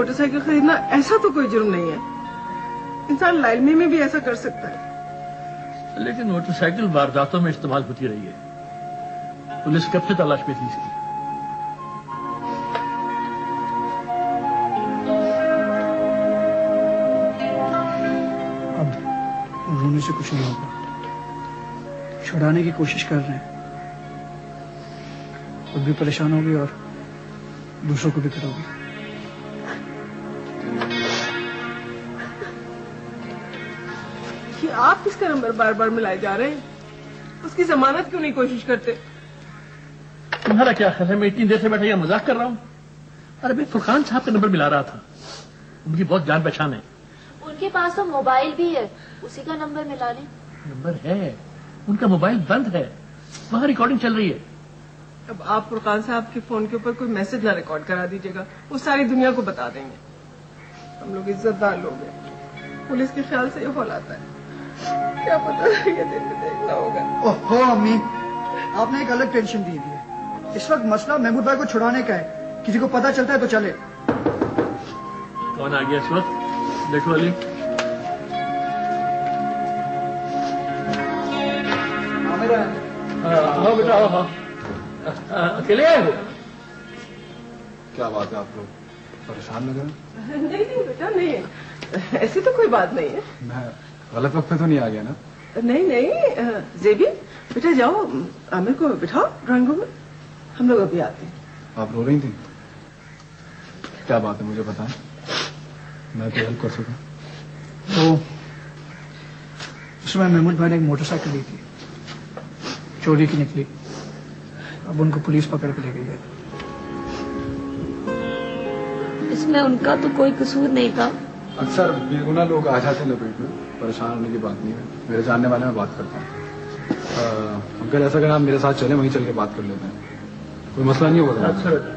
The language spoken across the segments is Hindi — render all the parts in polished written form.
मोटरसाइकिल खरीदना ऐसा तो कोई जुर्म नहीं है। इंसान लाइलमी में भी ऐसा कर सकता है। लेकिन मोटरसाइकिल वारदातों में इस्तेमाल होती रही है। पुलिस कब से तलाश में थी इसकी? अब रोने से कुछ नहीं होगा। छुड़ाने की कोशिश कर रहे हैं, खुद भी परेशान होगी और दूसरों को भी करोगी। कि आप किसका नंबर बार बार मिलाए जा रहे हैं? उसकी जमानत क्यों नहीं कोशिश करते? तुम्हारा क्या ख्याल है मैं इतनी देर से बैठा यह मजाक कर रहा हूँ? अरे मैं फुरकान साहब का नंबर मिला रहा था। उनकी बहुत जान पहचान है। उनके पास तो मोबाइल भी है, उसी का नंबर मिला लें। नंबर है, उनका मोबाइल बंद है, वहाँ रिकॉर्डिंग चल रही है। अब आप फुरकान साहब के फोन के ऊपर कोई मैसेज ना रिकॉर्ड करा दीजिएगा, वो सारी दुनिया को बता देंगे। हम लोग इज्जतदार लोग हैं, पुलिस के ख्याल से ये फॉल आता है। क्या पता ये दिन में देखना होगा। ओहो अम्मी, आपने एक अलग टेंशन दी हुई है। इस वक्त मसला महमूद भाई को छुड़ाने का है। किसी को पता चलता है तो चले। कौन आ गया इस वक्त? देखो अली। हाँ बेटा, हाँ। अकेले आए हो? क्या बात है, आप लोग परेशान लग रहे हैं? नहीं बेटा, नहीं, ऐसी तो कोई बात नहीं है। मैं गलत वक्त पे तो नहीं आ गया ना? नहीं, जेबी बेटा जाओ, आमिर को बिठाओ ड्राइंग रूम में, हम लोग अभी आते हैं। आप रो रही थी? क्या बात है मुझे बताएं, मैं तो हेल्प कर सकूं। तो उसमें महमूद भाई ने एक मोटरसाइकिल ली थी, चोरी की निकली। अब उनको पुलिस पकड़ के ले गई है। इसमें उनका तो कोई कसूर नहीं था। अक्सर बेगुनाह लोग आ जाते हैं लपेट में, परेशान होने की बात नहीं है। मेरे जानने वाले में बात करता हूँ। अंकल ऐसा करें, आप मेरे साथ चले, वहीं चल के बात कर लेते हैं, कोई मसला नहीं होगा। अच्छा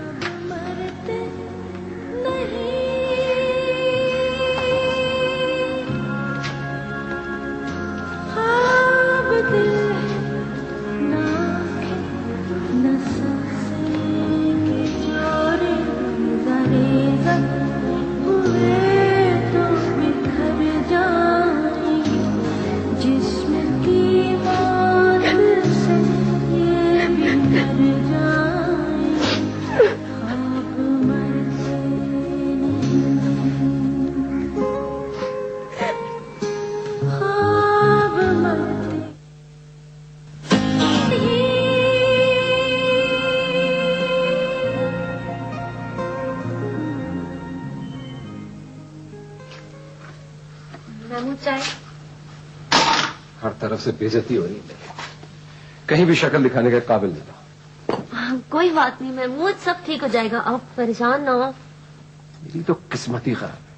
हर तरफ से बेइज्जती हो रही है, कहीं भी शक्ल दिखाने के काबिल नहीं था। कोई बात नहीं महमूद, सब ठीक हो जाएगा, आप परेशान ना हो। मेरी तो किस्मत ही खराब है,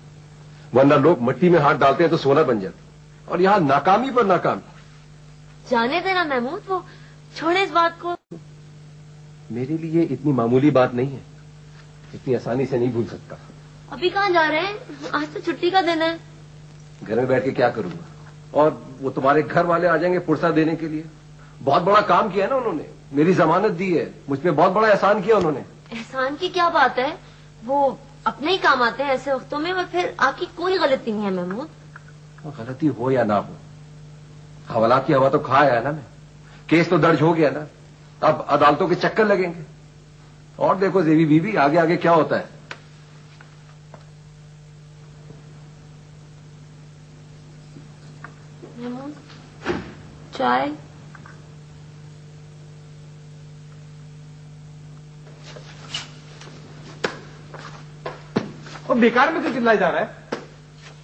वरना लोग मिट्टी में हाथ डालते हैं तो सोना बन जाते, और यहाँ नाकामी पर नाकामी। जाने देना महमूद, वो छोड़े इस बात को। मेरे लिए इतनी मामूली बात नहीं है, इतनी आसानी से नहीं भूल सकता। अभी कहाँ जा रहे हैं? आज तो छुट्टी का दिन है। घर में बैठ के क्या करूंगा, और वो तुम्हारे घर वाले आ जाएंगे पुरसा देने के लिए। बहुत बड़ा काम किया है ना उन्होंने, मेरी जमानत दी है, मुझ पे बहुत बड़ा एहसान किया उन्होंने। एहसान की क्या बात है, वो अपने ही काम आते हैं ऐसे वक्तों में, और फिर आपकी कोई गलती नहीं है महमूद। गलती हो या ना हो, हवालात की हवा तो खा आया ना मैं, केस तो दर्ज हो गया ना, अब अदालतों के चक्कर लगेंगे। और देखो जेबी बीबी, आगे आगे क्या होता है। चाय? और बेकार में क्यों चिल्लाया जा रहा है?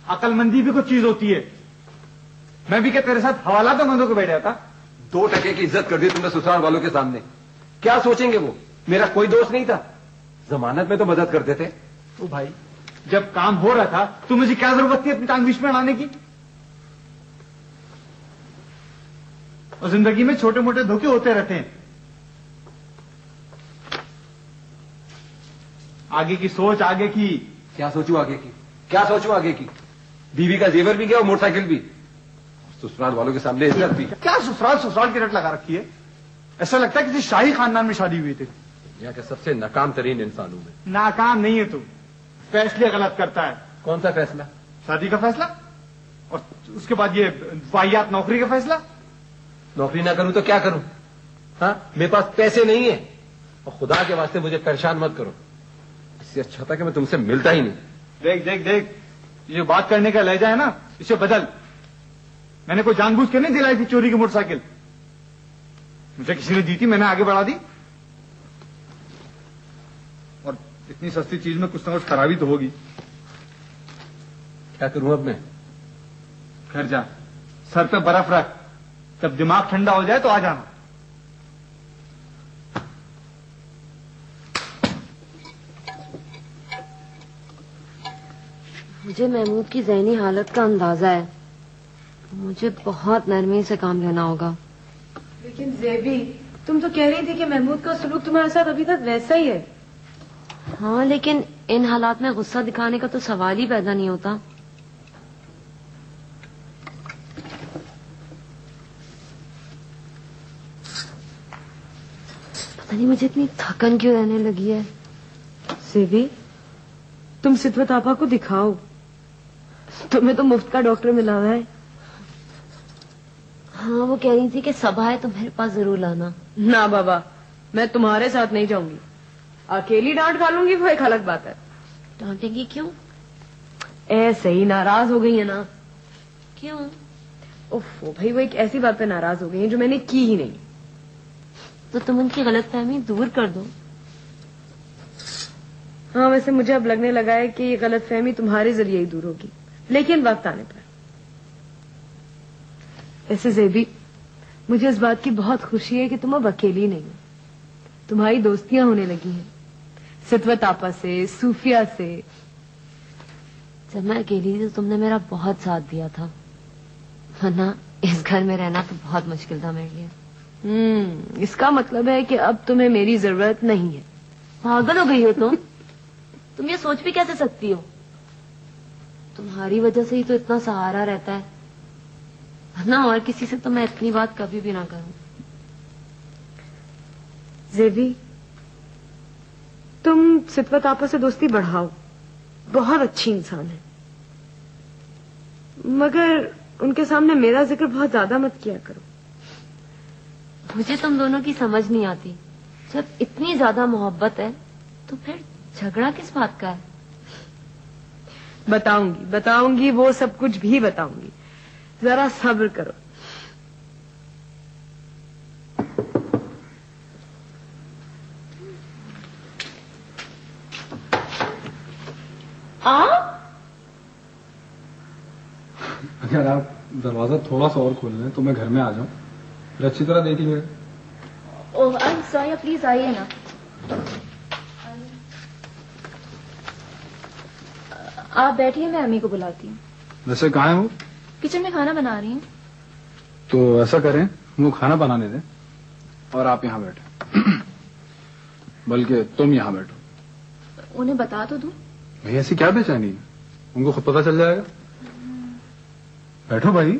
अकलमंदी भी कुछ चीज होती है। मैं भी क्या तेरे साथ हवाला तो मंदों को बैठ जाता? 2 टके की इज्जत कर दी तुमने ससुराल वालों के सामने, क्या सोचेंगे वो? मेरा कोई दोष नहीं था, जमानत में तो मदद करते थे। तो भाई जब काम हो रहा था तो मुझे क्या जरूरत थी अपनी टांग बीच में अड़ाने की? और जिंदगी में छोटे मोटे धोखे होते रहते हैं। आगे की सोच, आगे की। क्या सोचूं आगे की? क्या सोचूं आगे की? बीवी का जेवर भी गया और मोटरसाइकिल भी, ससुराल वालों के सामने इज्जत भी। क्या ससुराल की रट लगा रखी है? ऐसा लगता है किसी शाही खानदान में शादी हुई थी। यहाँ के सबसे नाकाम तरीन इंसान हूं मैं। नाकाम नहीं है तू, फैसले गलत करता है। कौन सा फैसला? शादी का फैसला, और उसके बाद ये वाहियात नौकरी का फैसला। नौकरी ना करूं तो क्या करूं? हाँ, मेरे पास पैसे नहीं है, और खुदा के वास्ते मुझे परेशान मत करो। इससे अच्छा था कि मैं तुमसे मिलता ही नहीं। देख देख देख, ये बात करने का लहजा है ना, इसे बदल। मैंने कोई जानबूझ के नहीं दिलाई थी चोरी की मोटरसाइकिल, मुझे किसी ने दी थी, मैंने आगे बढ़ा दी। और इतनी सस्ती चीज में कुछ ना कुछ खराबी तो होगी। क्या करूं अब मैं? घर जा, सर पे बर्फ रख, जब दिमाग ठंडा हो जाए तो आ जाना। मुझे महमूद की ज़हनी हालत का अंदाजा है, मुझे बहुत नरमी से काम लेना होगा। लेकिन ज़ेबी, तुम तो कह रही थी कि महमूद का सलूक तुम्हारे साथ अभी तक वैसा ही है। हाँ, लेकिन इन हालात में गुस्सा दिखाने का तो सवाल ही पैदा नहीं होता। पता नहीं मुझे इतनी थकन क्यों रहने लगी है। ज़ेबी, तुम सितवत आपा को दिखाओ, तुम्हें तो मुफ्त का डॉक्टर मिला हुआ है। हाँ, वो कह रही थी कि सभा है तो मेरे पास जरूर लाना। ना बाबा, मैं तुम्हारे साथ नहीं जाऊंगी, अकेली डांट खा लूंगी वो एक अलग बात है। डांटेंगी क्यों? ऐसे ही नाराज हो गई है ना। क्यों? ओफो भाई, वो एक ऐसी बात पे नाराज हो गई है जो मैंने की ही नहीं। तो तुम उनकी गलतफहमी दूर कर दो। हाँ, वैसे मुझे अब लगने लगा है कि ये गलतफहमी तुम्हारे जरिए ही दूर होगी, लेकिन वक्त आने पर। ऐसे ज़ेबी, मुझे इस बात की बहुत खुशी है कि तुम अब अकेली नहीं हो, तुम्हारी दोस्तियां होने लगी हैं, सितवत आपा से, सूफिया से। जब मैं अकेली थी तो तुमने मेरा बहुत साथ दिया था, वरना इस घर में रहना तो बहुत मुश्किल था मेरे लिए। इसका मतलब है कि अब तुम्हें मेरी जरूरत नहीं है। पागल हो गई हो तुम ये सोच भी कैसे सकती हो? तुम्हारी वजह से ही तो इतना सहारा रहता है, वरना और किसी से तो मैं इतनी बात कभी भी ना करूं। ज़ेबी, तुम सितवत आपा से दोस्ती बढ़ाओ, बहुत अच्छी इंसान है, मगर उनके सामने मेरा जिक्र बहुत ज्यादा मत किया करो। मुझे तुम दोनों की समझ नहीं आती। जब इतनी ज्यादा मोहब्बत है तो फिर झगड़ा किस बात का है? बताऊंगी बताऊंगी, वो सब कुछ भी बताऊंगी, जरा सब्र करो। अगर आप दरवाजा थोड़ा सा और खोल लें तो मैं घर में आ जाऊं, फिर अच्छी तरह देख लीजिए। ओह, आई एम सॉरी, प्लीज आइए ना। आप बैठिए, मैं अम्मी को बुलाती हूँ। वैसे कहाँ है वो? किचन में खाना बना रही हूँ। तो ऐसा करें, वो खाना बनाने दें और आप यहाँ बैठे, बल्कि तुम यहाँ बैठो। उन्हें बता तो दूं? भाई ऐसी क्या बेचैनी है, उनको खुद पता चल जाएगा। बैठो भाई।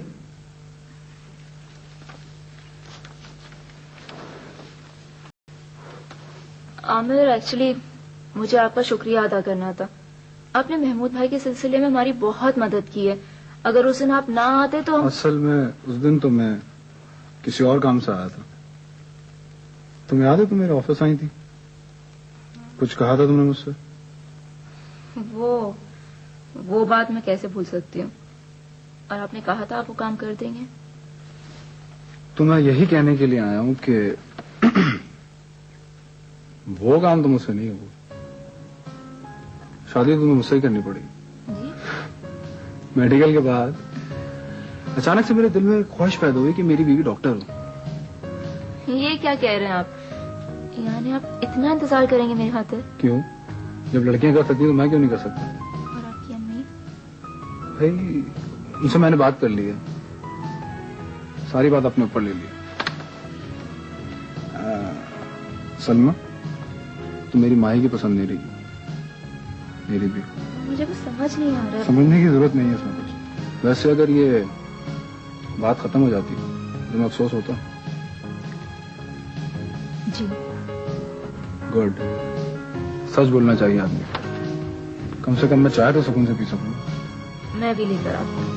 आमिर, एक्चुअली मुझे आपका शुक्रिया अदा करना था। आपने महमूद भाई के सिलसिले में हमारी बहुत मदद की है। अगर उस दिन आप ना आते तो असल में उस दिन तो मैं किसी और काम से आया था। तुम्हें याद है तुम मेरे ऑफिस आई थी, कुछ कहा था तुमने मुझसे? वो बात मैं कैसे भूल सकती हूँ। और आपने कहा था आप वो काम कर देंगे। तो मैं यही कहने के लिए आया हूँ कि वो काम तो मुझसे नहीं होगा, शादी तो तुम्हें मुझसे ही करनी पड़ेगी। मेडिकल के बाद अचानक से मेरे दिल में ख्वाहिश पैदा हुई कि मेरी बीवी डॉक्टर हो। ये क्या कह रहे हैं आप? यानी आप इतना इंतजार करेंगे मेरे खातिर? क्यों, जब लड़कियां कर सकती तो मैं क्यों नहीं कर सकता? और आपकी अम्मी? भाई उनसे मैंने बात कर ली है, सारी बात अपने ऊपर ले ली। सलमा, तो मेरी माही की पसंद नहीं रही मेरी भी। मुझे कुछ समझ नहीं आ रहा। समझने की जरूरत नहीं है इसमें कुछ। वैसे अगर ये बात खत्म हो जाती तो मैं अफसोस होता। जी। गुड, सच बोलना चाहिए आदमी। कम से कम मैं चाय तो सुकून से पी सकूं। मैं भी लेकर आती हूँ।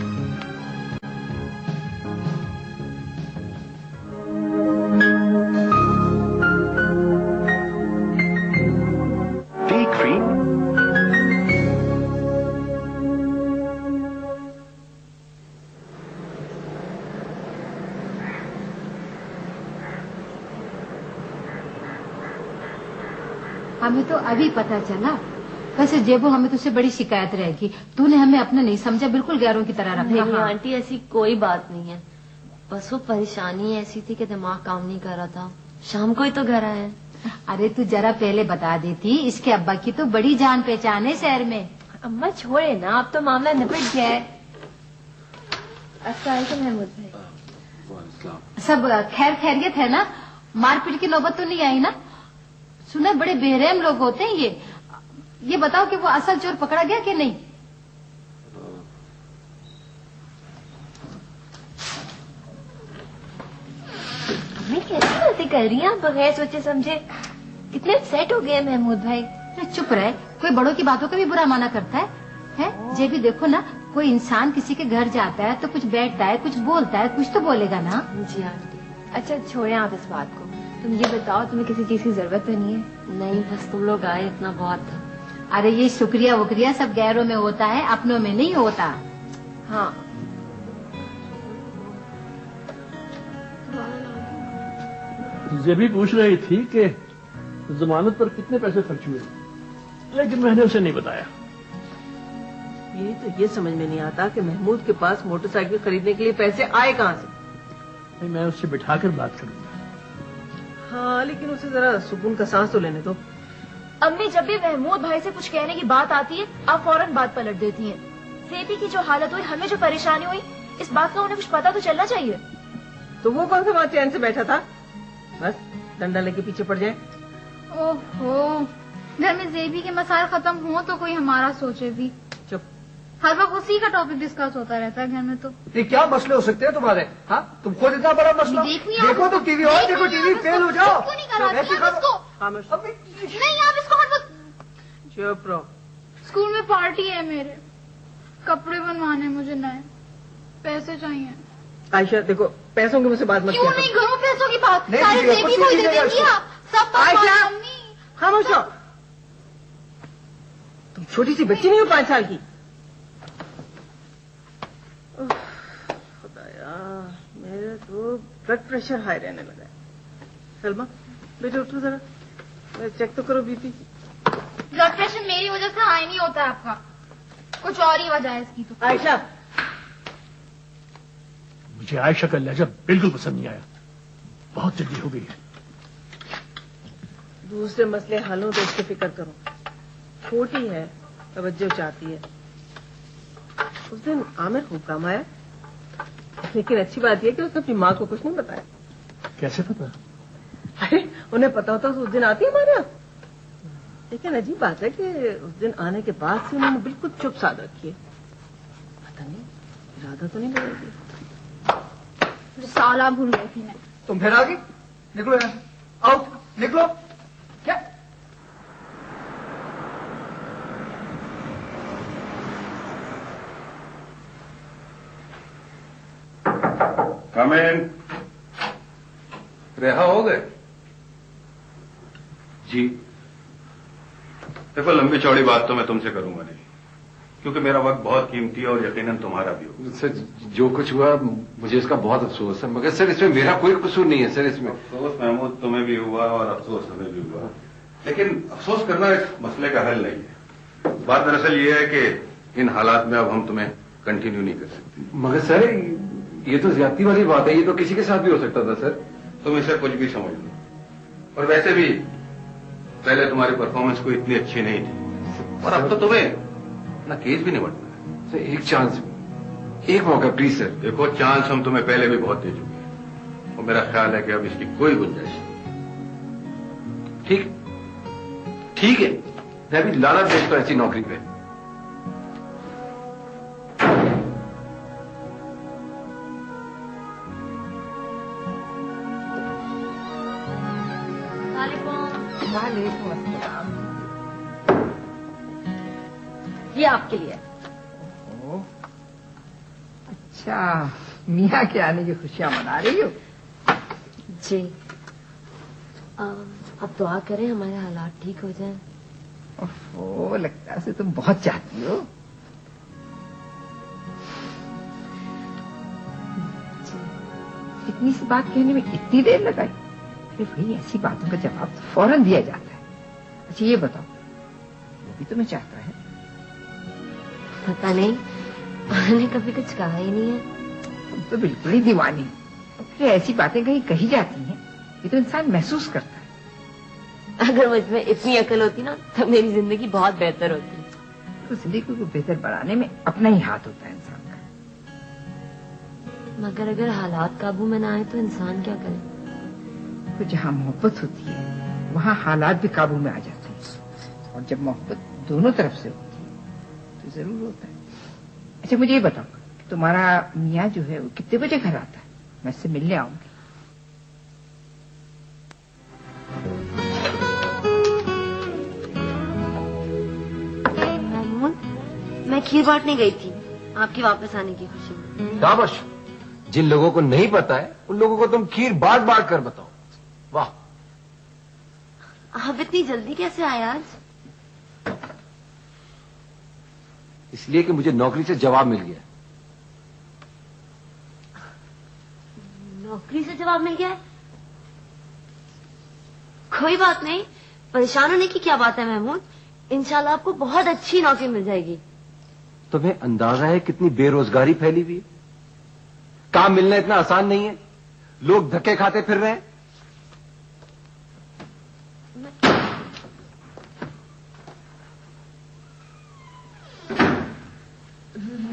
हमें तो अभी पता चला। वैसे जेबू, हमें तुझसे बड़ी शिकायत रहेगी। तूने हमें अपना नहीं समझा, बिल्कुल गैरों की तरह रखा। नहीं आंटी, ऐसी कोई बात नहीं है। बस वो परेशानी ऐसी थी कि दिमाग काम नहीं कर रहा था। शाम को ही तो घर आए। अरे तू जरा पहले बता देती। इसके अब्बा की तो बड़ी जान पहचान है शहर में। अम्मा छोड़े ना, अब तो मामला निपट गया है। अस्सलाम वालेकुम महमूद भाई। सब खैर खैरियत है ना? मारपीट की नौबत तो नहीं आई ना? सुना बड़े बेरहम लोग होते हैं ये बताओ कि वो असल चोर पकड़ा गया कि नहीं? मैं कैसी गलती कर रही हैं बगैर सोचे समझे? कितने अपसेट हो गए महमूद भाई। चुप रहे, कोई बड़ों की बातों का भी बुरा माना करता है? जे भी देखो ना, कोई इंसान किसी के घर जाता है तो कुछ बैठता है, कुछ बोलता है, कुछ तो बोलेगा ना। जी आंटी। अच्छा छोड़े आप इस बात को। तुम ये बताओ, तुम्हें किसी चीज की जरूरत तो नहीं है? नहीं, बस तुम लोग आए, इतना बहुत था। अरे ये शुक्रिया वुक्रिया सब गैरों में होता है, अपनों में नहीं होता। हाँ। ये भी पूछ रही थी कि जमानत पर कितने पैसे खर्च हुए, लेकिन मैंने उसे नहीं बताया। ये समझ में नहीं आता कि महमूद के पास मोटरसाइकिल खरीदने के लिए पैसे आए कहाँ से। नहीं, मैं उससे बिठाकर बात करूंगा। हाँ, लेकिन उसे जरा सुकून का सांस तो लेने दो। अम्मी, जब भी महमूद भाई से कुछ कहने की बात आती है, आप फौरन बात पलट देती हैं। सेबी की जो हालत हुई, हमें जो परेशानी हुई, इस बात का उन्हें कुछ पता तो चलना चाहिए। तो वो कौन सा वहाँ चैन से बैठा था? बस डंडा लेके पीछे पड़ जाए। ओहो, घर में जेबी के मसाइल खत्म हो तो कोई हमारा सोचे भी। चुप। हर वक्त उसी का टॉपिक डिस्कस होता रहता है घर में। तो ये क्या मसले हो सकते हैं तुम्हारे? हाँ, तुम खुद इतना बड़ा मसला देखो तो टीवी और देखो, टीवी फेल हो जाओ। नहीं, आप इसको मत। चुप रहो। स्कूल में पार्टी है मेरे, कपड़े बनवाने मुझे नए, पैसे चाहिए। आयशा देखो, पैसों की मुझसे बात मत क्यों किया नहीं करूँ पैसों की बात? नहीं, सारे नहीं, जेबी को ही दे देंगी आप। सब आयशा, मम्मी। खामोश रहो। तुम छोटी सी बच्ची नहीं हो 5 साल की। खुदाया, मेरे तो ब्लड प्रेशर हाई रहने लगा है। सलमा बेटे उठो जरा, चेक तो करो बीपी। ब्लड प्रेशर मेरी वजह से हाई नहीं होता है आपका, कुछ और ही वजह है इसकी। तो आयशा, मुझे आयशा का लहजा बिल्कुल पसंद नहीं आया, बहुत जल्दी हो गई है। दूसरे मसले हल हो तो उसकी फिक्र करो। छोटी है, तवज्जो चाहती है। उस दिन आमिर खूब काम आया, लेकिन अच्छी बात यह कि उसने अपनी माँ को कुछ नहीं बताया। कैसे पता? अरे उन्हें पता होता तो उस दिन आती हमारे यहाँ। लेकिन अजीब बात है कि उस दिन आने के बाद से उन्होंने बिल्कुल चुप साध रखी है। पता नहीं इरादा तो नहीं बदलेगी। साला भूल गई थी मैं। तुम फिर आ गई? निकलो यहाँ से, आउट, निकलो। क्या? कम इन। रिहा हो गए? जी। देखो, लंबी चौड़ी बात तो मैं तुमसे करूंगा नहीं, क्योंकि मेरा वक्त बहुत कीमती है और यकीनन तुम्हारा भी हो। सर, जो कुछ हुआ मुझे इसका बहुत अफसोस है, मगर सर इसमें मेरा कोई कसूर नहीं है। सर इसमें अफसोस महमूद तुम्हें भी हुआ और अफसोस हमें भी हुआ, लेकिन अफसोस करना एक मसले का हल नहीं है। बात दरअसल ये है कि इन हालात में अब हम तुम्हें कंटिन्यू नहीं कर सकते। मगर सर ये तो ज्यादती वाली बात है, ये तो किसी के साथ भी हो सकता था। सर तुम इसे कुछ भी समझ लो, और वैसे भी पहले तुम्हारी परफॉर्मेंस कोई इतनी अच्छी नहीं थी, और अब तो तुम्हें ना केस भी निपटना है। सर एक चांस, एक मौका प्लीज सर। देखो, चांस हम तुम्हें पहले भी बहुत दे चुके हैं, और मेरा ख्याल है कि अब इसकी कोई गुंजाइश नहीं। ठीक है, मैं भी लाना भेजता हूं ऐसी नौकरी पे। ये आपके लिए। अच्छा, मियाँ के आने की खुशियां मना रही हो? जी। अब दुआ करें हमारे हालात ठीक हो जाएं। ओह, लगता है तुम बहुत चाहती हो। इतनी सी बात कहने में इतनी देर लगाई? अरे भाई, ऐसी बातों का जवाब तो फौरन दिया जाता है। अच्छा ये बताओ, वो भी तुम्हें चाहता है? पता नहीं, मैंने कभी कुछ कहा ही नहीं है। तुम तो बिल्कुल ही दीवानी हो। अरे ऐसी बातें कहीं कही जाती हैं, ये तो इंसान महसूस करता है। अगर मुझमें इतनी अकल होती ना तो मेरी जिंदगी बहुत बेहतर होती। तो जिंदगी को बेहतर बनाने में अपना ही हाथ होता है इंसान का। मगर अगर हालात काबू में ना आए तो इंसान क्या करे? तो जहाँ मोहब्बत होती है वहाँ हालात भी काबू में आ जाते हैं, और जब मोहब्बत दोनों तरफ से होती है तो जरूर होता है। अच्छा मुझे ये बताओ, तुम्हारा मियाँ जो है वो कितने बजे घर आता है? मैं इससे मिलने आऊंगी। मैं खीर बांटने गई थी आपके वापस आने की खुशी में। शाबाश, जिन लोगों को नहीं पता है उन लोगों को तुम खीर बांट बांट कर बताओ। वाह, आप इतनी जल्दी कैसे आए आज? इसलिए कि मुझे नौकरी से जवाब मिल गया। नौकरी से जवाब मिल गया है? कोई बात नहीं, परेशान होने की क्या बात है महमूद। इंशाल्लाह आपको बहुत अच्छी नौकरी मिल जाएगी। तुम्हें अंदाजा है कितनी बेरोजगारी फैली हुई है? काम मिलना इतना आसान नहीं है, लोग धक्के खाते फिर रहे हैं।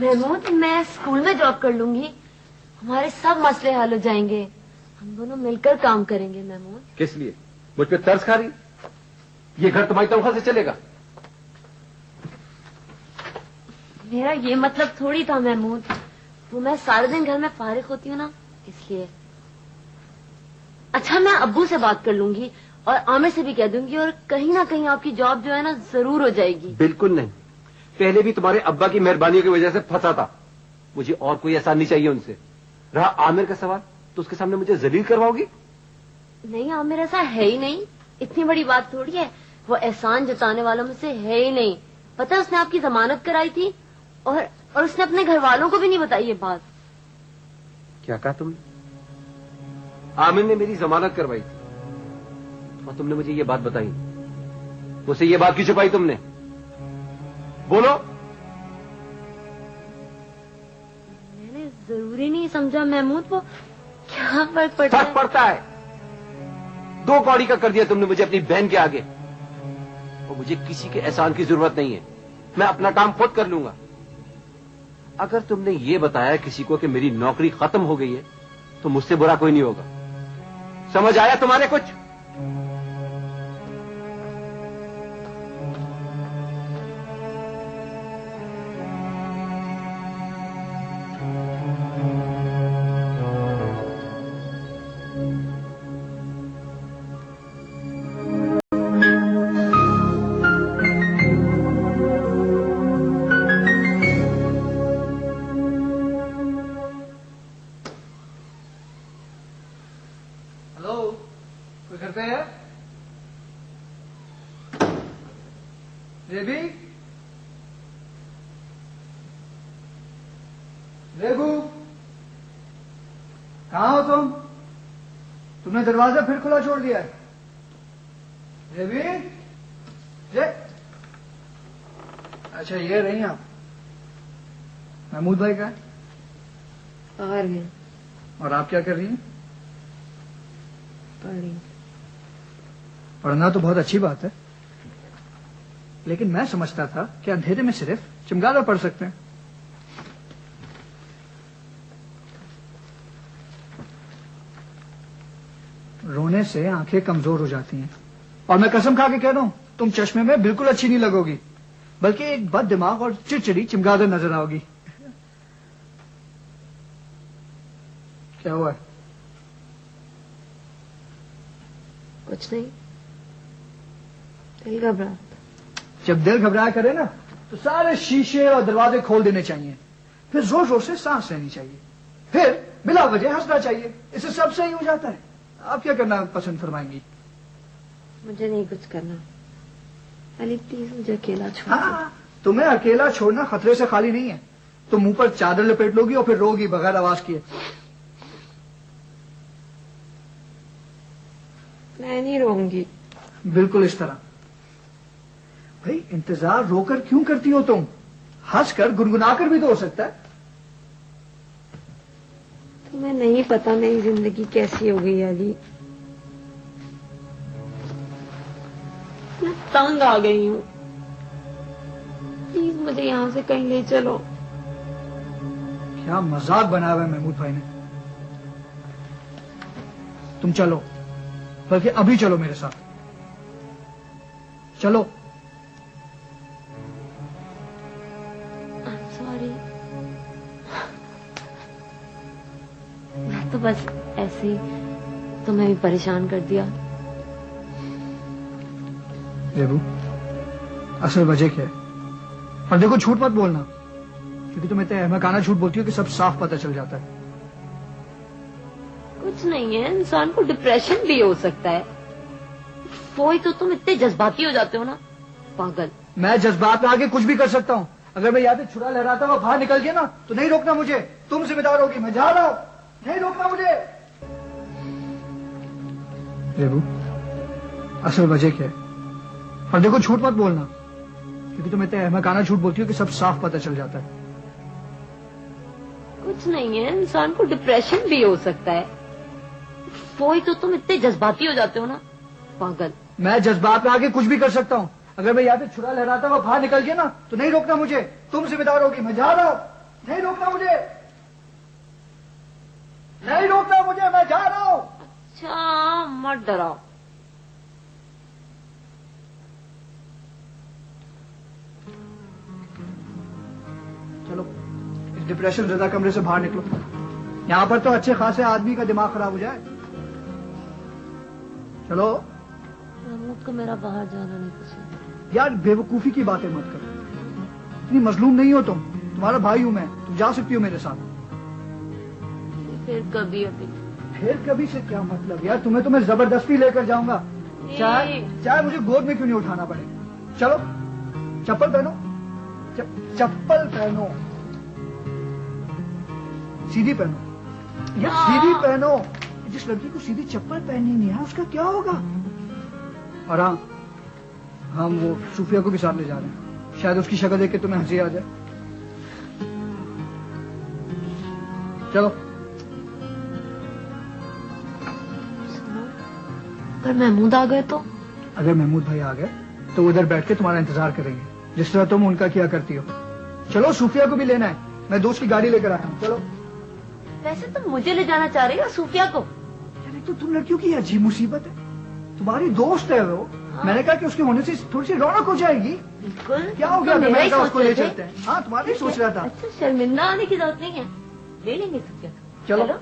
महमूद, मैं स्कूल में जॉब कर लूंगी, हमारे सब मसले हल हो जाएंगे। हम दोनों मिलकर काम करेंगे महमूद। किस लिए? मुझ पे तरस खा रही? ये घर तुम्हारी तनख्वाह से चलेगा? मेरा ये मतलब थोड़ी था महमूद, वो मैं सारे दिन घर में फारिग होती हूँ ना, इसलिए। अच्छा, मैं अब्बू से बात कर लूंगी और आमिर से भी कह दूंगी, और कहीं ना कहीं आपकी जॉब जो है ना जरूर हो जाएगी। बिल्कुल नहीं, पहले भी तुम्हारे अब्बा की मेहरबानियों की वजह से फंसा था। मुझे और कोई एहसान नहीं चाहिए उनसे। रहा आमिर का सवाल, तो उसके सामने मुझे जलील करवाओगी? नहीं आमिर, ऐसा है ही नहीं, इतनी बड़ी बात थोड़ी है। वो एहसान जताने वालों में से है ही नहीं। पता है, उसने आपकी जमानत कराई थी और उसने अपने घर वालों को भी नहीं बताई ये बात। क्या कहा तुमने? आमिर ने मेरी जमानत करवाई थी और तुमने मुझे ये बात बताई। मुझसे ये बात क्यों छुपाई तुमने? बोलो। मैंने जरूरी नहीं समझा महमूद, वो क्या फर्क पड़ता है? फर्क पड़ता है। 2 कौड़ी का कर दिया तुमने मुझे अपनी बहन के आगे, और मुझे किसी के एहसान की जरूरत नहीं है। मैं अपना काम खुद कर लूंगा। अगर तुमने ये बताया किसी को कि मेरी नौकरी खत्म हो गई है तो मुझसे बुरा कोई नहीं होगा। समझ आया तुम्हारे कुछ? कहाँ हो तुम? तुमने दरवाजा फिर खुला छोड़ दिया है। रेबी, अच्छा ये रही आप। महमूद भाई का? बाहर गए। और आप क्या कर रही हैं? पढ़ रही। पढ़ना तो बहुत अच्छी बात है, लेकिन मैं समझता था कि अंधेरे में सिर्फ चमगादड़ पढ़ सकते हैं। रोने से आंखें कमजोर हो जाती हैं, और मैं कसम खा के कह रहा हूं, तुम चश्मे में बिल्कुल अच्छी नहीं लगोगी, बल्कि एक बद दिमाग और चिड़चिड़ी चमगादड़ नजर आओगी। क्या हुआ? कुछ नहीं, दिल घबरा। जब दिल घबराया करे ना, तो सारे शीशे और दरवाजे खोल देने चाहिए, फिर जोर जोर से सांस लेनी चाहिए, फिर बिला वजह हंसना चाहिए। इससे सब सही हो जाता है। आप क्या करना पसंद फरमाएंगी? मुझे नहीं कुछ करना, अली प्लीज मुझे अकेला छोड़ दो। हाँ, तुम्हें अकेला छोड़ना खतरे से खाली नहीं है। तुम मुंह पर चादर लपेट लोगी और फिर रोगी बगैर आवाज किए। मैं नहीं रोऊंगी। बिल्कुल इस तरह। भाई इंतजार रोकर क्यों करती हो तुम? हंसकर गुनगुनाकर भी तो हो सकता है। तुम्हें नहीं पता मेरी जिंदगी कैसी हो गई अली। मैं तंग आ गई हूँ, प्लीज मुझे यहाँ से कहीं ले चलो। क्या मजाक बनाया हुआ है महमूद भाई ने। तुम चलो, बल्कि अभी चलो मेरे साथ। चलो। सॉरी, मैं तो बस ऐसे ही तुम्हें भी परेशान कर दिया। देबू, असल वजह क्या है? और देखो झूठ मत बोलना, क्योंकि तुम इतने अहमकाना झूठ बोलती हो कि सब साफ पता चल जाता है। कुछ नहीं है, इंसान को डिप्रेशन भी हो सकता है। वो ही तो तुम इतने जज्बाती हो जाते हो ना, पागल। मैं जज्बात में आके कुछ भी कर सकता हूँ। अगर मैं यहाँ पे छुरा लहराता हुआ बाहर निकल गया ना, तो नहीं रोकना मुझे। तुम जिम्मेदार होगी। मैं जा रहा हूँ, नहीं रोकना मुझे। देबू, असल वजह क्या है? और देखो झूठ मत बोलना, क्योंकि तुम इतने अहमकाना झूठ बोलती हो कि सब साफ पता चल जाता है। कुछ नहीं है, इंसान को डिप्रेशन भी हो सकता है। वो ही तो तुम इतने जज्बाती हो जाते हो ना, पागल। मैं जज्बात में आके कुछ भी कर सकता हूँ। अगर मैं यहाँ पे छुरा लहराता हुआ बाहर निकल गया ना, तो नहीं रोकना मुझे। तुम जिम्मेदार होगी। मैं जा रहा हूँ, नहीं रोकना मुझे। नहीं रोकना मुझे, मैं जा रहा हूँ। अच्छा, मत डराओ। चलो, इस डिप्रेशन ज़दा कमरे से बाहर निकलो। यहाँ पर तो अच्छे खासे आदमी का दिमाग खराब हो जाए। चलो। महमूद को मेरा बाहर जाना नहीं पसंद। यार बेवकूफी की बातें मत करो। इतनी मजलूम नहीं हो तुम। तुम्हारा भाई हूं मैं, तुम जा सकती हो मेरे साथ। फिर कभी अभी। फिर कभी से क्या मतलब यार? तुम्हें तो मैं जबरदस्ती लेकर जाऊंगा, चाहे मुझे गोद में क्यों नहीं उठाना पड़े। चलो, चप्पल पहनो, चप्पल पहनो, सीधी पहनो यार, सीधी पहनो। जिस लड़की को सीधी चप्पल पहननी नहीं है उसका क्या होगा? और हाँ, हम वो सूफिया को भी साथ ले जा रहे हैं। शायद उसकी शक्ल देख के तुम्हें हंसी आ जाए। चलो। अगर महमूद आ गए तो? अगर महमूद भाई आ गए तो उधर बैठ के तुम्हारा इंतजार करेंगे, जिस तरह तुम उनका किया करती हो। चलो, सूफिया को भी लेना है। मैं दोस्त की गाड़ी लेकर आया हूँ। चलो। वैसे तुम मुझे ले जाना चाह रही हो सूफिया को? यार तो तुम लड़कियों की अजीब मुसीबत है। तुम्हारी दोस्त है वो। हाँ। मैंने कहा कि उसके होने से थोड़ी सी रौनक हो जाएगी। बिल्कुल। क्या हो गया? तो मैंने कहा उसको ले चलते हैं। हाँ, तुम्हारा ही सोच रहा था। अच्छा, शर्मिंदा आने की जरूरत नहीं है, ले लेंगे सूफिया। चलो।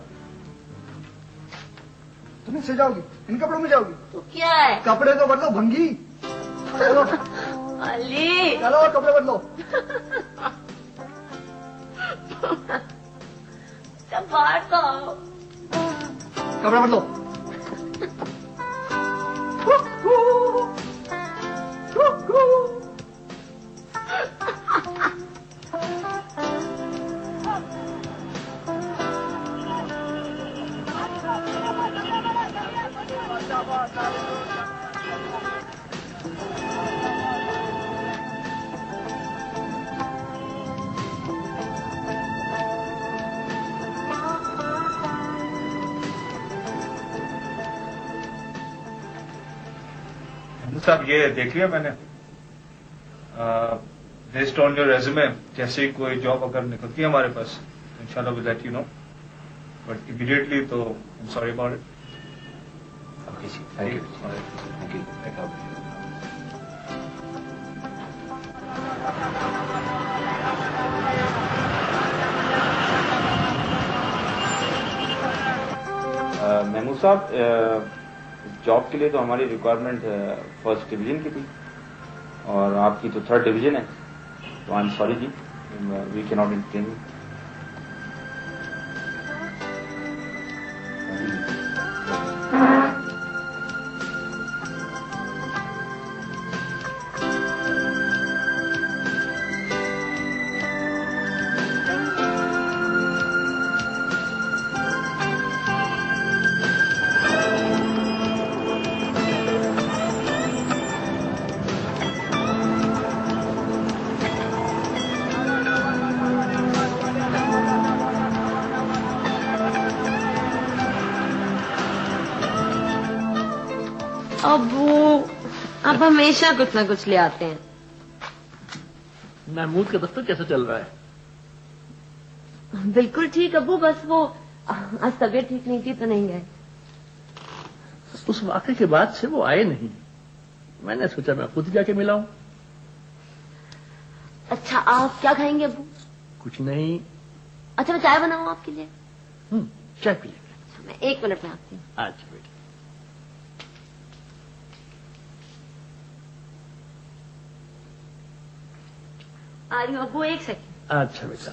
तुम इससे जाओगी? इन कपड़ों में जाओगी? तो क्या है? कपड़े तो बदलो भंगी। चलो अली, चलो कपड़े बदलो। जब बाहर तो आओ। कपड़े बदलो। साहब, ये देख लिया मैंने। बेस्ड ऑन योर रेज्यूमे, जैसे ही कोई जॉब अगर निकलती है हमारे पास, इंशाल्लाह will let you know, but immediately तो I am sorry about it. Okay जी, thank you, thank you, thank you. Mahmood साहब, जॉब के लिए तो हमारी रिक्वायरमेंट फर्स्ट डिवीजन की थी और आपकी तो थर्ड डिवीजन है। तो I am sorry ji, we can not entertain. अब हमेशा कुछ ना कुछ ले आते हैं। महमूद का दफ्तर कैसा चल रहा है? बिल्कुल ठीक अब्बू, बस वो आज तबीयत ठीक नहीं थी तो नहीं गए। उस वाक़े के बाद से वो आए नहीं। मैंने सोचा मैं खुद जाके मिलाऊं। अच्छा आप क्या खाएंगे अब्बू? कुछ नहीं। अच्छा मैं चाय बनाऊं आपके लिए? चाय पी लेंगे। अच्छा, मैं 1 मिनट में आती हूँ। अच्छा बेटा। आ रही हूँ अब्बू, 1 सेकंड। अच्छा बेटा।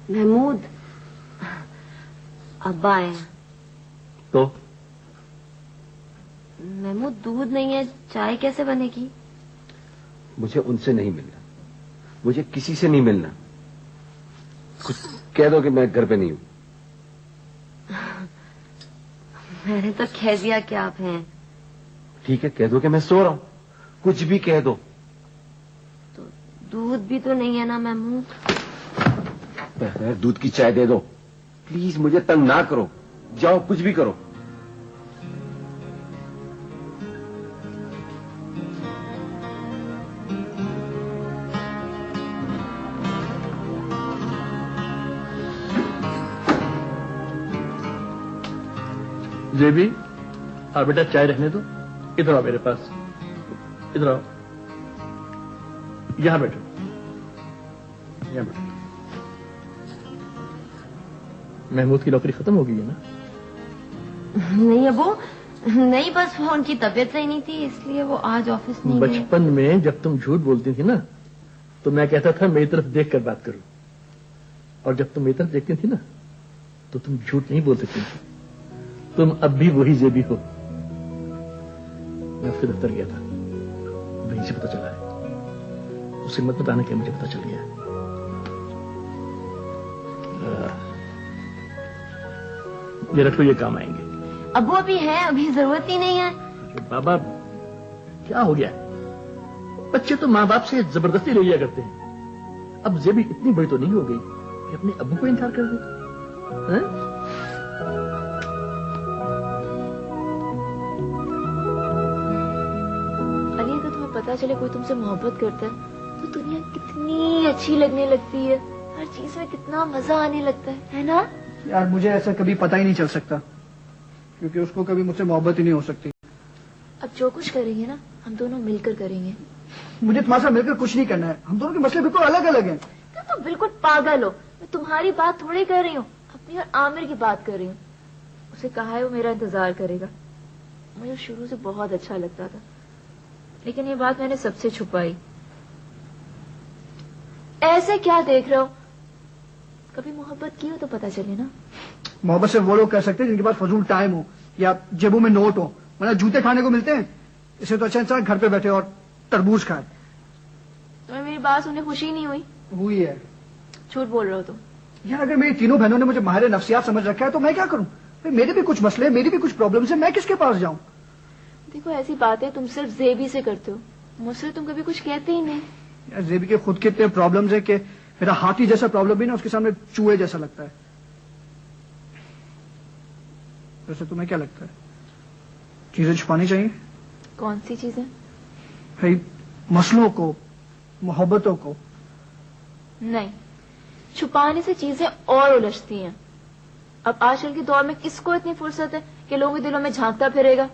महमूद अब्बा आए हैं। तो महमूद दूध नहीं है, चाय कैसे बनेगी? मुझे उनसे नहीं मिलना, मुझे किसी से नहीं मिलना। कुछ कह दो कि मैं घर पे नहीं हूं। मैंने तो कह दिया कि आप हैं। ठीक है, कह दो कि मैं सो रहा हूं, कुछ भी कह दो। तो दूध भी तो नहीं है ना महमूद? दूध की चाय दे दो प्लीज, मुझे तंग ना करो। जाओ कुछ भी करो। जेबी और बेटा चाय रखने दो। इधर आओ मेरे पास, इधर आओ, यहां बैठो, यहां बैठो। महमूद की नौकरी खत्म हो गई है ना? नहीं अब्बू, नहीं, बस वो उनकी तबीयत सही नहीं थी इसलिए वो आज ऑफिस नहीं गए। बचपन में जब तुम झूठ बोलती थी ना तो मैं कहता था मेरी तरफ देख कर बात करो, और जब तुम मेरी तरफ देखती थी ना तो तुम झूठ नहीं बोल सकती थी। तुम अब भी वही जेबी हो। मैं उसके दफ्तर गया था, वहीं से पता चला है। उसे मत बताने के मुझे पता चल गया। ये रख लो, ये काम आएंगे। अब्बू अभी है, अभी जरूरत ही नहीं है। बाबा क्या हो गया? बच्चे तो माँ बाप से जबरदस्ती ले लिया करते हैं। अब जेबी इतनी बड़ी तो नहीं हो गई कि अपने अब्बू को इनकार कर दे। हैं? पता चले कोई तुमसे मोहब्बत करता है तो दुनिया कितनी अच्छी लगने लगती है, हर चीज में कितना मजा आने लगता है ना? यार मुझे ऐसा कभी पता ही नहीं चल सकता, क्योंकि उसको कभी मुझसे मोहब्बत ही नहीं हो सकती। अब जो कुछ करेंगे ना हम दोनों मिलकर करेंगे। मुझे तुम्हारे साथ मिलकर कुछ नहीं करना है, हम दोनों के मसले बिल्कुल अलग अलग हैं। तुम बिल्कुल पागल हो, मैं तुम्हारी बात थोड़ी कर रही हूँ, अपनी और आमिर की बात कर रही हूँ। उसे कहा है वो मेरा इंतजार करेगा। मुझे शुरू से बहुत अच्छा लगता था, लेकिन ये बात मैंने सबसे छुपाई। ऐसे क्या देख रहे हो? कभी मोहब्बत की हो तो पता चले ना। मोहब्बत से वो लोग कर सकते हैं जिनके पास फजूल टाइम हो या जेबों में नोट हो, वरना जूते खाने को मिलते हैं। इससे तो अच्छा इंसान घर पे बैठे और तरबूज खाए। तुम्हें मेरी बात सुनने खुशी नहीं हुई? हुई है। झूठ बोल रहे हो तुम। यार अगर मेरी तीनों बहनों ने मुझे माहिर नफ्सियात समझ रखा है तो मैं क्या करूं? मेरे भी कुछ मसले, मेरी भी कुछ प्रॉब्लम्स है, मैं किसके पास जाऊं? देखो ऐसी बातें तुम सिर्फ जेबी से करते हो, मुझसे तुम कभी कुछ कहते ही नहीं। यार जेबी के खुद के इतने प्रॉब्लम्स है कि मेरा हाथी जैसा प्रॉब्लम भी ना उसके सामने चूहे जैसा लगता है। वैसे तुम्हें क्या लगता है, चीजें छुपानी चाहिए? कौन सी चीजें? भाई मसलों को, मोहब्बतों को। नहीं, छुपाने से चीजें और उलझती हैं। अब आजकल के दौर में किसको इतनी फुर्सत है कि लोगों के दिलों में झांकता फिरेगा?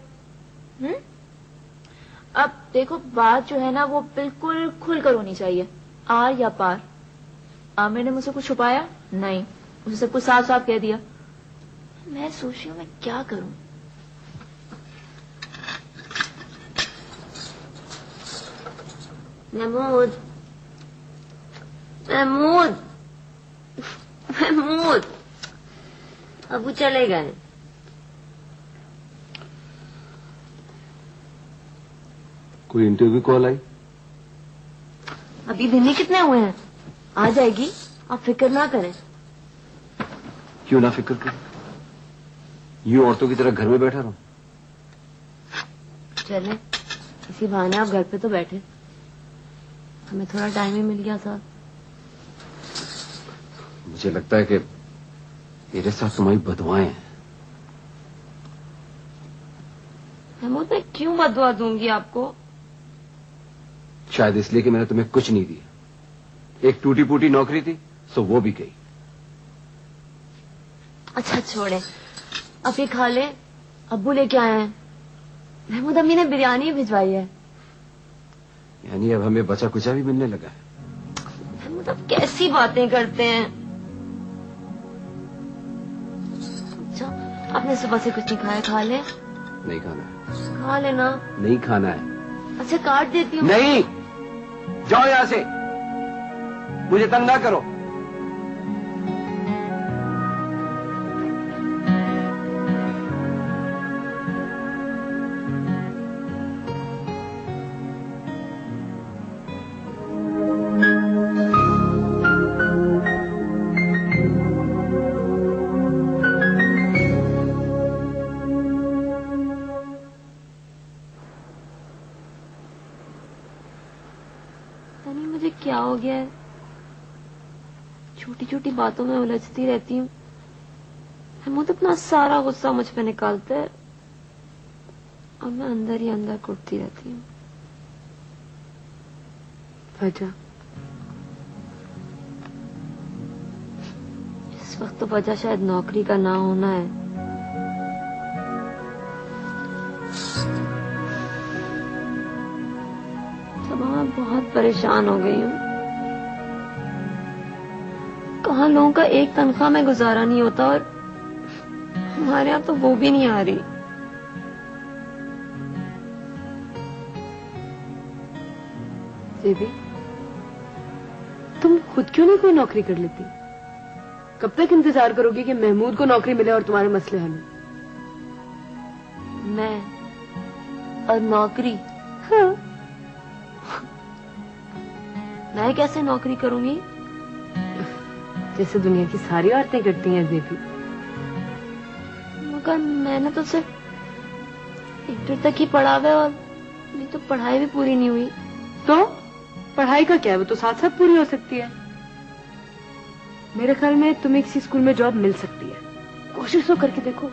अब देखो बात जो है ना वो बिल्कुल खुलकर होनी चाहिए, आर या पार। आमिर ने मुझसे कुछ छुपाया? नहीं, मुझे सब कुछ साफ साफ कह दिया। मैं सोच रही हूँ मैं क्या करूं। महमूद, महमूद, महमूद, अबू चले गए। कोई इंटरव्यू कॉल आई? अभी दिन ही कितने हुए हैं, आ जाएगी, आप फिक्र ना करें। क्यों ना फिक्र करें? यूं औरतों की तरह घर में बैठा रहूं? चले, इसी बहाने आप घर पे तो बैठे, हमें थोड़ा टाइम ही मिल गया साथ। मुझे लगता है कि मेरे साथ तुम्हारी बदुआएं हैं। महमूद, मैं क्यों बदुआ दूंगी आपको? शायद इसलिए कि मैंने तुम्हें कुछ नहीं दिया। एक टूटी फूटी नौकरी थी, सो वो भी गई। अच्छा छोड़े, अब ये खा ले, अब्बू लेके आए हैं। महमूद, अम्मी ने बिरयानी भिजवाई है। यानी अब हमें बचा कुचा भी मिलने लगा है। महमूद, अब कैसी बातें करते हैं। अच्छा, आपने सुबह से कुछ नहीं खाया, खा ले। नहीं खाना है। खा लेना। नहीं खाना है। अच्छा, काट देती हूँ। नहीं, जाओ यहां से, मुझे तंग ना करो। क्या हो गया है, छोटी छोटी बातों में उलझती रहती हूँ। महमूद अपना सारा गुस्सा मुझ पे निकालता है और मैं अंदर ही अंदर कुटती रहती हूँ। वजह इस वक्त तो वजह शायद नौकरी का ना होना है। मैं बहुत परेशान हो गई हूँ। कहाँ लोगों का एक तनख्वाह में गुजारा नहीं होता और हमारे यहाँ तो वो भी नहीं आ रही। देवी, तुम खुद क्यों नहीं कोई नौकरी कर लेती? कब तक इंतजार करोगी कि महमूद को नौकरी मिले और तुम्हारे मसले हल? मैं और नौकरी? हाँ। मैं कैसे नौकरी करूंगी? जैसे दुनिया की सारी औरतें करती हैं देवी। मगर मैंने तो सिर्फ इंटर तक ही पढ़ा हुआ है और मेरी तो पढ़ाई भी पूरी नहीं हुई। तो पढ़ाई का क्या है, वो तो साथ साथ पूरी हो सकती है। मेरे ख्याल में तुम्हें किसी स्कूल में जॉब मिल सकती है, कोशिश तो करके देखो।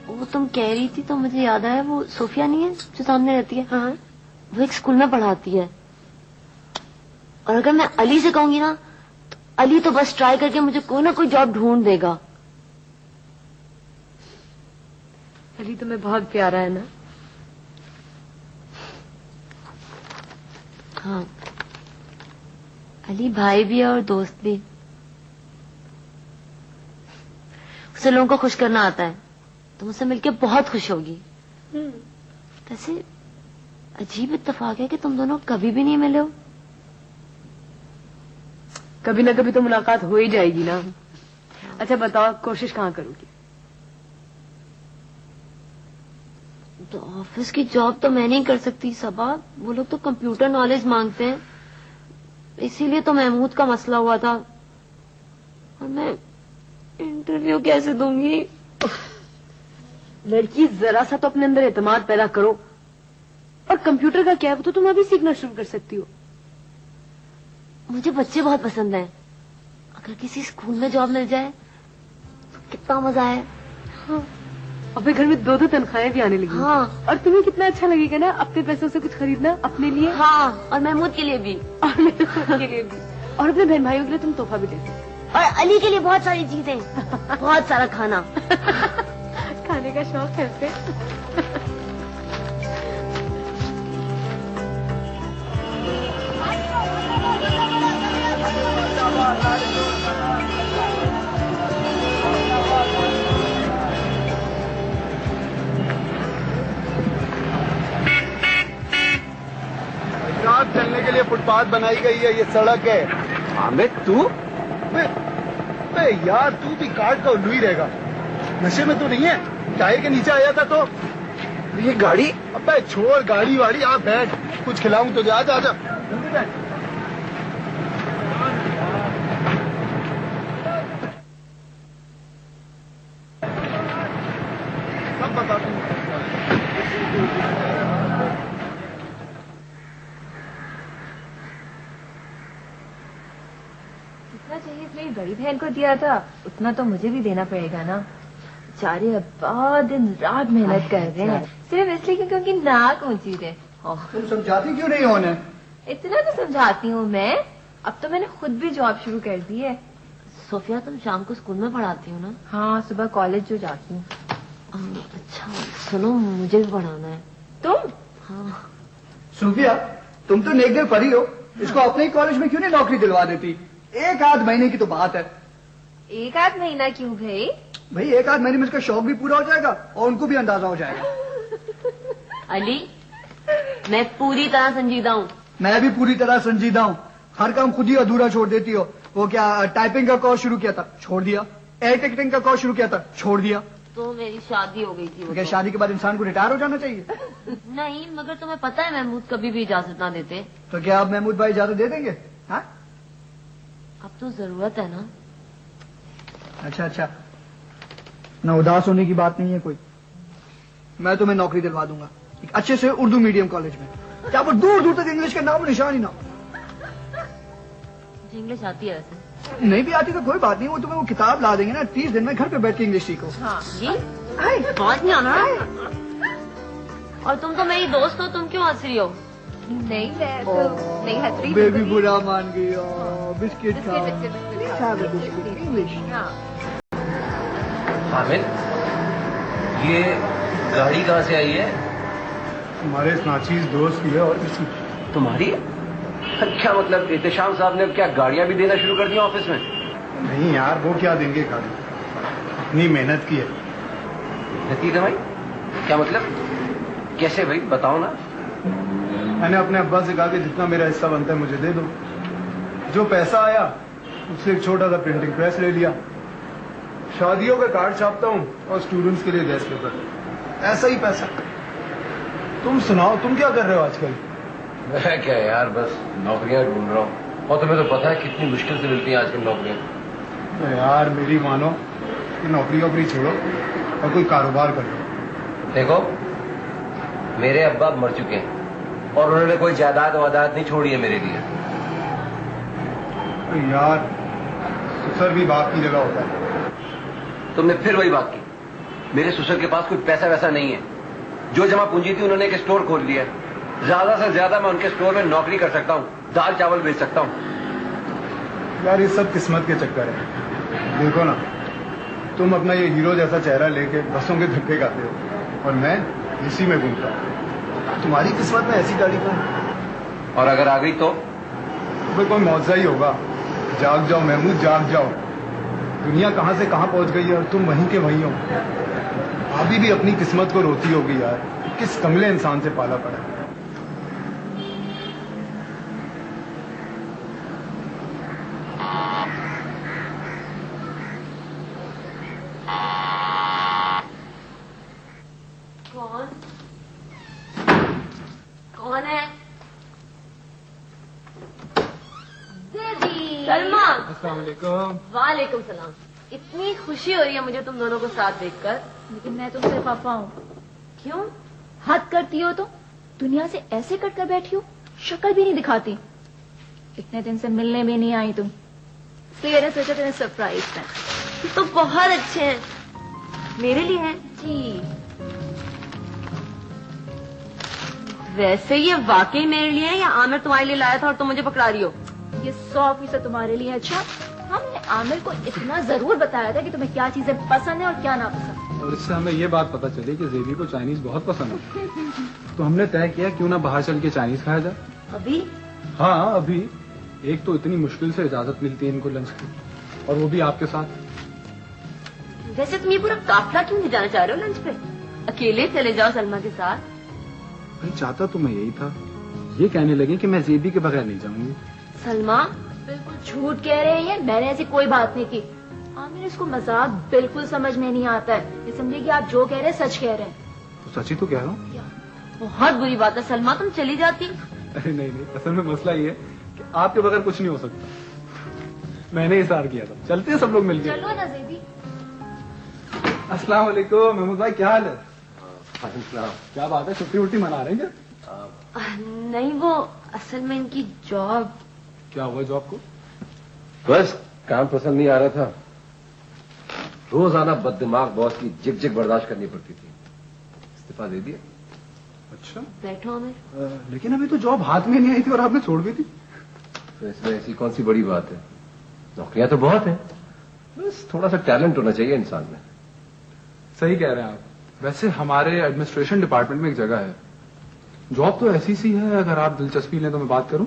वो तुम कह रही थी तो मुझे याद आया, वो सोफिया नहीं है जो सामने रहती है? हाँ, वो एक स्कूल में पढ़ाती है और अगर मैं अली से कहूंगी ना तो अली तो बस ट्राई करके मुझे कोई ना कोई जॉब ढूंढ देगा। अली तुम्हें बहुत प्यारा है ना? हाँ, अली भाई भी है और दोस्त भी। उसे लोगों को खुश करना आता है, तुम उससे मिलके बहुत खुश होगी। वैसे अजीब इत्तेफाक है कि तुम दोनों कभी भी नहीं मिले हो। कभी ना कभी तो मुलाकात हो ही जाएगी ना। अच्छा बताओ, कोशिश कहाँ करोगी? तो ऑफिस की जॉब तो मैं नहीं कर सकती सबा, वो लोग तो कंप्यूटर नॉलेज मांगते हैं, इसीलिए तो महमूद का मसला हुआ था। और मैं इंटरव्यू कैसे दूंगी? लड़की, जरा सा तो अपने अंदर एतमाद पैदा करो। और कंप्यूटर का क्या है, वो तो तुम अभी सीखना शुरू कर सकती हो। मुझे बच्चे बहुत पसंद हैं, अगर किसी स्कूल में जॉब मिल जाए तो कितना मजा है। हाँ, अपने घर में 2-2 तनख्वाहें भी आने लगी। हाँ, और तुम्हें कितना अच्छा लगेगा ना अपने पैसों से कुछ खरीदना अपने लिए। हाँ, और महमूद के लिए भी। और महमूद के लिए भी। और अपने बहन भाइयों के लिए तुम तोहफा भी दे सकते। और अली के लिए बहुत सारी चीजें, बहुत सारा खाना। खाने का शौक है उसे। चलने के लिए फुटपाथ बनाई गई है, ये सड़क है। आमिर तू? बे यार तू भी काट का उल्लू ही रहेगा। नशे में तो नहीं है? टायर के नीचे आया था तो ये गाड़ी? अबे छोड़ गाड़ी वाड़ी, आप बैठ, कुछ खिलाऊं तो आजा आजा जल्दी बैठ। सब बता दूं। जितना चाहिए मेरी बड़ी बहन को दिया था उतना तो मुझे भी देना पड़ेगा ना। बेचारे अब्बा दिन रात मेहनत कर रहे हैं सिर्फ इसलिए क्योंकि उनकी नाक ऊंची है। तुम समझाती क्यों नहीं हो उन्हें? इतना तो समझाती हूँ मैं। अब तो मैंने खुद भी जॉब शुरू कर दी है। सोफिया तुम शाम को स्कूल में पढ़ाती हो ना? हाँ सुबह कॉलेज जो जाती हूँ। अच्छा सुनो मुझे भी पढ़ाना है। तुम? हाँ। सूफिया तुम तो नेक दिल परी हो, इसको अपने ही कॉलेज में क्यों नहीं नौकरी दिलवा देती? एक आध महीने की तो बात है। एक आध महीना क्यों भाई? भाई एक आध महीने में इसका शौक भी पूरा हो जाएगा और उनको भी अंदाजा हो जाएगा। अली मैं पूरी तरह संजीदा हूँ। मैं भी पूरी तरह संजीदा हूँ। हर काम खुद ही अधूरा छोड़ देती हो। वो क्या टाइपिंग का कोर्स शुरू किया था, छोड़ दिया। एयर टिकटिंग का कोर्स शुरू किया था, छोड़ दिया। तो मेरी शादी हो गई थी। क्या शादी के बाद इंसान को रिटायर हो जाना चाहिए? नहीं मगर तुम्हें पता है महमूद कभी भी इजाजत ना देते। तो क्या आप महमूद भाई इजाजत दे देंगे? हाँ अब तो जरूरत है ना। अच्छा अच्छा, ना उदास होने की बात नहीं है कोई। मैं तुम्हें नौकरी दिलवा दूंगा एक अच्छे से उर्दू मीडियम कॉलेज में, जहाँ पर दूर दूर तक इंग्लिश का नाम निशान ही ना। इंग्लिश आती है वैसे? नहीं भी आती तो कोई बात नहीं, वो तुम्हें वो किताब ला देंगे ना, 30 दिन में घर पे बैठ के इंग्लिश सीखो। हाँ ये समझ नहीं आना। और तुम तो मेरी दोस्त हो, तुम क्यों हंस रही हो? नहीं मैं तो नहीं हंस रही। बेबी बुरा मान गई। बिस्किट खाओ। इंग्लिश। आमिर ये गाड़ी कहाँ से आई है? हमारे नाचीज दोस्त की है और किसी। तुम्हारी? क्या मतलब एहतेशाम साहब ने क्या गाड़ियां भी देना शुरू कर दी ऑफिस में? नहीं यार वो क्या देंगे गाड़ी, इतनी मेहनत की है। नतीज भाई क्या मतलब, कैसे भाई बताओ ना। मैंने अपने अब्बा से कहा कि जितना मेरा हिस्सा बनता है मुझे दे दो। जो पैसा आया उससे एक छोटा सा प्रिंटिंग प्रेस ले लिया, शादियों का कार्ड छापता हूँ और स्टूडेंट्स के लिए डेस्क पेपर, ऐसा ही पैसा। तुम सुनाओ, तुम क्या कर रहे हो आजकल? मैं क्या यार बस नौकरियां ढूंढ रहा हूँ, और तुम्हें तो पता है कितनी मुश्किल से मिलती है आजकल नौकरियां। यार मेरी मानो कि नौकरी वोकरी छोड़ो और कोई कारोबार कर लो। देखो मेरे अब्बा मर चुके हैं और उन्होंने कोई जायदाद वादाद नहीं छोड़ी है मेरे लिए। यार ससुर भी बाप की जगह होता है। तुमने फिर वही बात की। मेरे ससुर के पास कोई पैसा वैसा नहीं है, जो जमा पूंजी थी उन्होंने एक स्टोर खोल लिया है। ज्यादा से ज्यादा मैं उनके स्टोर में नौकरी कर सकता हूँ, दाल चावल बेच सकता हूँ। यार ये सब किस्मत के चक्कर है। देखो ना तुम अपना ये हीरो जैसा चेहरा लेके बसों के धक्के खाते हो और मैं इसी में घूमता हूँ। तुम्हारी किस्मत में ऐसी गाड़ी कौन? और अगर आ गई तो कोई मौजा ही होगा। जाग जाओ महमूद, जाग जाओ। दुनिया कहाँ से कहाँ पहुंच गई है और तुम वहीं के वहीं हो। अभी भी अपनी किस्मत को रोती होगी यार, किस कमले इंसान से पाला पड़ा है। कौन है? सलमान। अस्सलाम वालेकुम। वालेकुम सलाम। इतनी खुशी हो रही है मुझे तुम दोनों को साथ देखकर। लेकिन मैं तुमसे पापा हूँ। क्यों? हद करती हो तो दुनिया से ऐसे कट कर बैठी हो, शक्ल भी नहीं दिखाती। इतने दिन से मिलने भी नहीं आई तुम, इसलिए मैंने सोचा तुम्हें सरप्राइज है। तो बहुत अच्छे हैं, मेरे लिए हैं जी। वैसे ये वाकई मेरे लिए है या आमिर तुम्हारे लिए लाया था और तुम मुझे पकड़ा रही हो? ये 100% तुम्हारे लिए। अच्छा हमने आमिर को इतना जरूर बताया था कि तुम्हें क्या चीजें पसंद है और क्या ना पसंद। और इससे हमें ये बात पता चली कि जेबी को चाइनीज बहुत पसंद है। तो हमने तय किया क्यों ना बाहर चल के चाइनीज खाया जाए। अभी? हाँ अभी। एक तो इतनी मुश्किल से इजाजत मिलती है इनको लंच की, और वो भी आपके साथ। वैसे तुम ये पूरा काफला क्यों नहीं जाना चाह रहे हो लंच पे? अकेले चले जाओ सलमा के साथ। भाई चाहता तो मैं यही था, ये कहने लगे कि मैं जेबी के बगैर नहीं जाऊंगी। सलमा बिल्कुल झूठ कह रहे हैं, मैंने ऐसी कोई बात नहीं की। आमिर इसको मजाक बिल्कुल समझ में नहीं आता है, ये समझे कि आप जो कह रहे हैं सच कह रहे हैं। तो सच ही तो कह रहा हूँ। बहुत बुरी बात है सलमा, तुम चली जाती। अरे नहीं, असल में मसला ये है कि आपके बगैर कुछ नहीं हो सकता। मैंने इशार किया था, चलते हैं सब लोग मिलकर। चलो ना जेबी। अस्सलाम वालेकुम महमूद भाई, क्या हाल है? क्या बात है, छुट्टी वुट्टी मना रहे हैं क्या? नहीं, वो असल में इनकी जॉब। क्या हुआ जॉब को? बस काम पसंद नहीं आ रहा था, रोजाना बददिमाग बॉस की जिग जिग बर्दाश्त करनी पड़ती थी, इस्तीफा दे दिया। अच्छा, बैठो आमिर। लेकिन अभी तो जॉब हाथ में नहीं आई थी और आपने छोड़ भी दी। तो इसमें ऐसी कौन सी बड़ी बात है, नौकरियां तो बहुत हैं, बस थोड़ा सा टैलेंट होना चाहिए इंसान में। सही कह रहे हैं आप। वैसे हमारे एडमिनिस्ट्रेशन डिपार्टमेंट में एक जगह है, जॉब तो ऐसी सी है, अगर आप दिलचस्पी लें तो मैं बात करूं।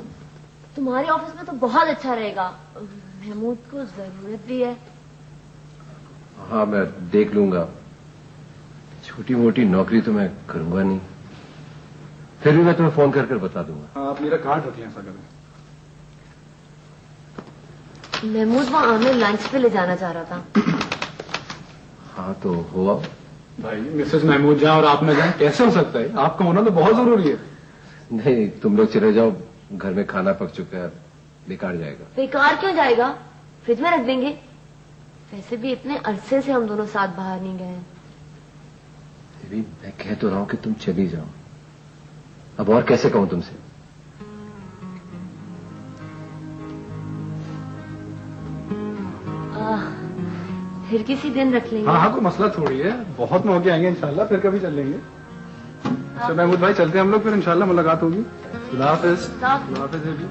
तुम्हारे ऑफिस में तो बहुत अच्छा रहेगा, महमूद को जरूरत भी है। हाँ मैं देख लूंगा, छोटी मोटी नौकरी तो मैं करूंगा नहीं, फिर भी मैं तुम्हें फोन कर बता दूंगा। आप मेरा कार्ड रख लें ऐसा करें। महमूद वो आमिर लंच पे ले जाना चाह रहा था। हाँ तो हुआ भाई, मिसेस महमूद जाए और आप न जाए, कैसे हो सकता है? आपका होना तो बहुत जरूरी है। नहीं, तुम लोग चले जाओ, घर में खाना पक चुका है, बेकार जाएगा। बेकार क्यों जाएगा, फ्रिज में रख देंगे। वैसे भी इतने अरसे से हम दोनों साथ बाहर नहीं गए। मैं कह तो रहा हूं कि तुम चली जाओ, अब और कैसे कहूं तुमसे? फिर किसी दिन रख लेंगे। हाँ, कोई मसला थोड़ी है, बहुत मौके आएंगे इंशाल्लाह, फिर कभी चल लेंगे। अच्छा महमूद भाई, चलते हैं हम लोग, फिर इंशाल्लाह मुलाकात होगी। खुदा हाफिज। खुदा हाफिज है भी।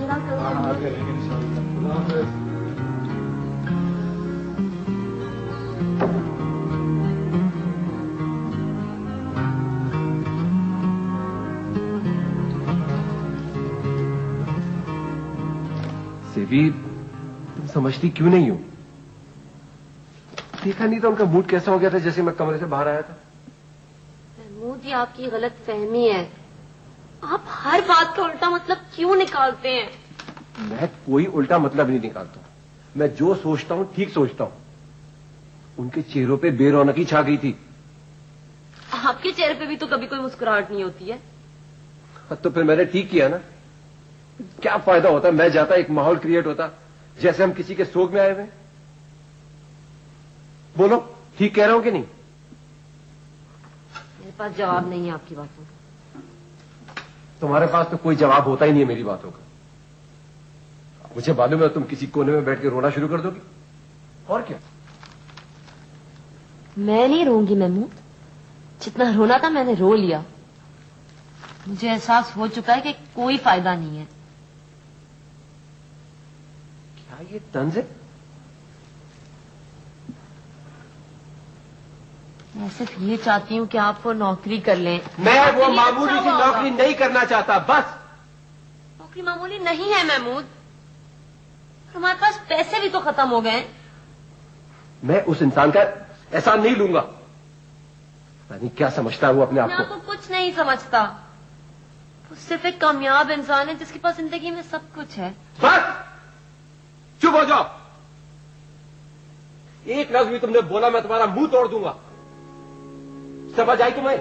आते रहेंगे इंशाल्लाह। खुदा हाफिज। सेवी, तुम समझती क्यों नहीं हो? देखा नहीं था उनका मूड कैसा हो गया था जैसे मैं कमरे से बाहर आया था। महमूद, ये आपकी गलत फहमी है, आप हर बात का उल्टा मतलब क्यों निकालते हैं? मैं कोई उल्टा मतलब नहीं निकालता, मैं जो सोचता हूं ठीक सोचता हूं। उनके चेहरों पे बेरौनकी छा गई थी। आपके चेहरे पे भी तो कभी कोई मुस्कुराहट नहीं होती है। तो फिर मैंने ठीक किया ना, क्या फायदा होता, मैं जाता एक माहौल क्रिएट होता जैसे हम किसी के सोग में आए हुए। बोलो, ठीक कह रहा हूं कि नहीं? मेरे पास जवाब नहीं है आपकी बातों का। तुम्हारे पास तो कोई जवाब होता ही नहीं है मेरी बातों का। मुझे मालूम है तुम किसी कोने में बैठ के रोना शुरू कर दोगी, और क्या। मैं नहीं रोऊंगी महमूद, जितना रोना था मैंने रो लिया। मुझे एहसास हो चुका है कि कोई फायदा नहीं है। क्या ये तंज है? मैं सिर्फ ये चाहती हूँ कि आप वो नौकरी कर लें। मैं वो मामूली सी नौकरी नहीं करना चाहता, बस। नौकरी मामूली नहीं है महमूद, हमारे पास पैसे भी तो खत्म हो गए। मैं उस इंसान का एहसान नहीं लूंगा। पता नहीं क्या समझता है वो अपने आप को। तो कुछ नहीं समझता, वो सिर्फ एक कामयाब इंसान है जिसके पास जिंदगी में सब कुछ है। बस चुप हो जाओ। एक लफ्ज भी तुमने बोला मैं तुम्हारा मुंह तोड़ दूंगा, समझ आई तुम्हें?